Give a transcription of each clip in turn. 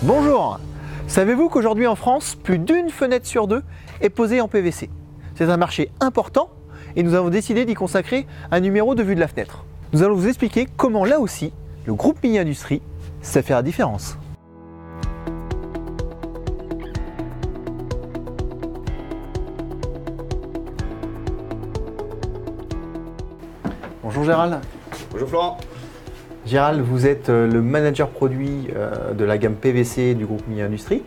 Bonjour! Savez-vous qu'aujourd'hui en France, plus d'une fenêtre sur deux est posée en PVC? C'est un marché important et nous avons décidé d'y consacrer un numéro de Vue de la fenêtre. Nous allons vous expliquer comment là aussi, le groupe Milly Industries sait faire la différence. Bonjour Gérald. Bonjour Florent. Gérald, vous êtes le manager produit de la gamme PVC du groupe Milly Industries.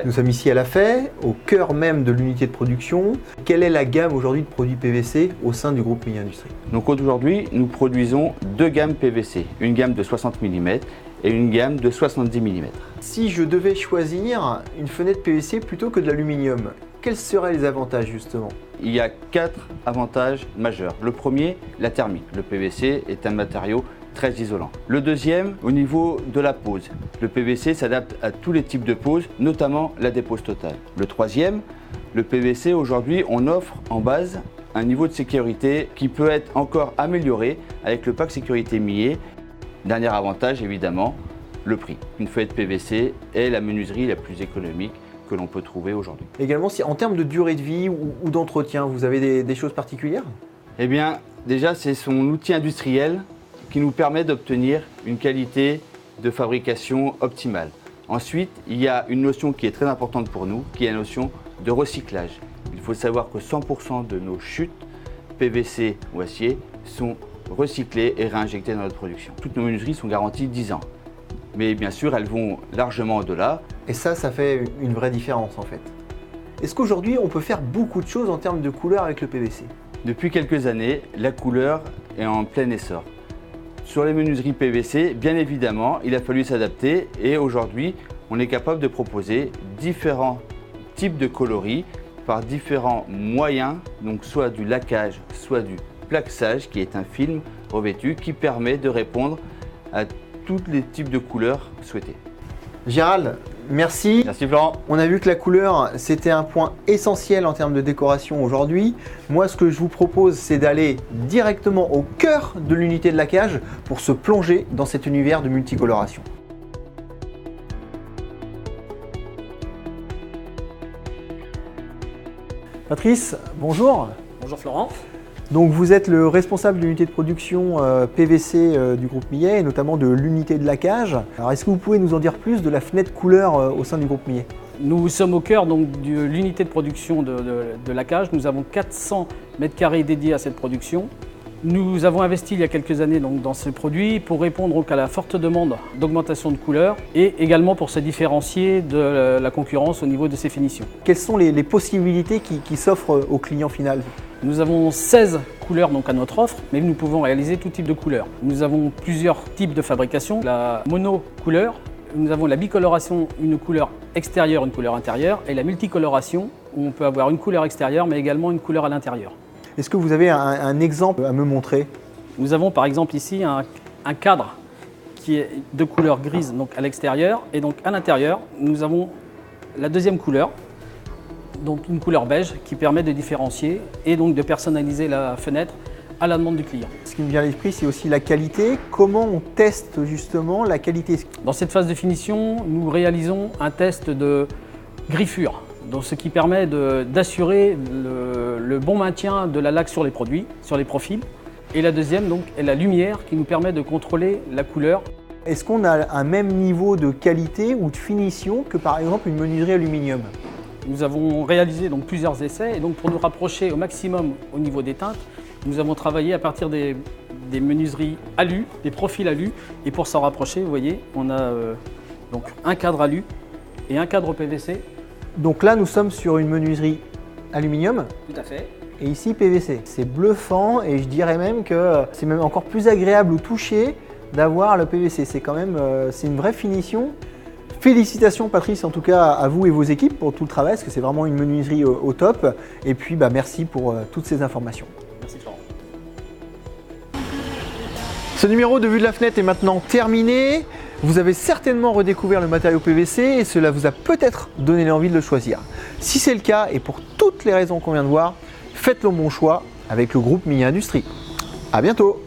Nous sommes ici à La Fay, au cœur même de l'unité de production. Quelle est la gamme aujourd'hui de produits PVC au sein du groupe Milly Industries? Donc aujourd'hui, nous produisons deux gammes PVC, une gamme de 60 mm et une gamme de 70 mm. Si je devais choisir une fenêtre PVC plutôt que de l'aluminium, quels seraient les avantages justement? Il y a 4 avantages majeurs. Le premier, la thermique. Le PVC est un matériau très isolant. Le deuxième, au niveau de la pose. Le PVC s'adapte à tous les types de pose, notamment la dépose totale. Le troisième, le PVC aujourd'hui, on offre en base un niveau de sécurité qui peut être encore amélioré avec le pack sécurité Milly. Dernier avantage, évidemment, le prix. Une fenêtre PVC est la menuiserie la plus économique que l'on peut trouver aujourd'hui. Également, si en termes de durée de vie ou d'entretien, vous avez des choses particulières? Eh bien, déjà, c'est son outil industriel qui nous permet d'obtenir une qualité de fabrication optimale. Ensuite, il y a une notion qui est très importante pour nous, qui est la notion de recyclage. Il faut savoir que 100% de nos chutes PVC ou acier sont recyclées et réinjectées dans notre production. Toutes nos menuiseries sont garanties 10 ans. Mais bien sûr, elles vont largement au-delà. Et ça fait une vraie différence en fait. Est-ce qu'aujourd'hui, on peut faire beaucoup de choses en termes de couleur avec le PVC? Depuis quelques années, la couleur est en plein essor. Sur les menuiseries PVC, bien évidemment, il a fallu s'adapter et aujourd'hui, on est capable de proposer différents types de coloris par différents moyens, donc soit du laquage, soit du plaquage, qui est un film revêtu qui permet de répondre à tous les types de couleurs souhaitées. Gérald, merci. Merci Florent. On a vu que la couleur, c'était un point essentiel en termes de décoration aujourd'hui. Moi, ce que je vous propose, c'est d'aller directement au cœur de l'unité de laquage pour se plonger dans cet univers de multicoloration. Patrice, bonjour. Bonjour Florent. Donc vous êtes le responsable de l'unité de production PVC du groupe Milly et notamment de l'unité de laquage. Alors est-ce que vous pouvez nous en dire plus de la fenêtre couleur au sein du groupe Milly? Nous sommes au cœur donc, de l'unité de production de laquage. Nous avons 400 m² dédiés à cette production. Nous avons investi il y a quelques années donc, dans ces produits pour répondre donc, à la forte demande d'augmentation de couleurs et également pour se différencier de la concurrence au niveau de ces finitions. Quelles sont les possibilités qui s'offrent au client final? Nous avons 16 couleurs donc, à notre offre, mais nous pouvons réaliser tout type de couleurs. Nous avons plusieurs types de fabrication. La monocouleur, nous avons la bicoloration, une couleur extérieure, une couleur intérieure, et la multicoloration, où on peut avoir une couleur extérieure, mais également une couleur à l'intérieur. Est-ce que vous avez un exemple à me montrer? Nous avons par exemple ici un cadre qui est de couleur grise donc à l'extérieur, et donc à l'intérieur, nous avons la deuxième couleur, donc une couleur beige qui permet de différencier et donc de personnaliser la fenêtre à la demande du client. Ce qui me vient à l'esprit, c'est aussi la qualité. Comment on teste justement la qualité? Dans cette phase de finition, nous réalisons un test de griffure, donc ce qui permet d'assurer le bon maintien de la laque sur les produits, sur les profils. Et la deuxième donc, est la lumière qui nous permet de contrôler la couleur. Est-ce qu'on a un même niveau de qualité ou de finition que par exemple une menuiserie aluminium? Nous avons réalisé donc, plusieurs essais et donc pour nous rapprocher au maximum au niveau des teintes, nous avons travaillé à partir des menuiseries alu, des profils alu, et pour s'en rapprocher, vous voyez, on a donc un cadre alu et un cadre PVC. Donc là, nous sommes sur une menuiserie aluminium. Tout à fait. Et ici PVC. C'est bluffant et je dirais même que c'est même encore plus agréable au toucher d'avoir le PVC. C'est quand même c'est une vraie finition. Félicitations Patrice en tout cas à vous et vos équipes pour tout le travail parce que c'est vraiment une menuiserie au top. Et puis merci pour toutes ces informations. Merci Florent. Ce numéro de Vue de la fenêtre est maintenant terminé. Vous avez certainement redécouvert le matériau PVC et cela vous a peut-être donné l'envie de le choisir. Si c'est le cas et pour toutes les raisons qu'on vient de voir, faites le bon choix avec le groupe Milly Industries. À bientôt.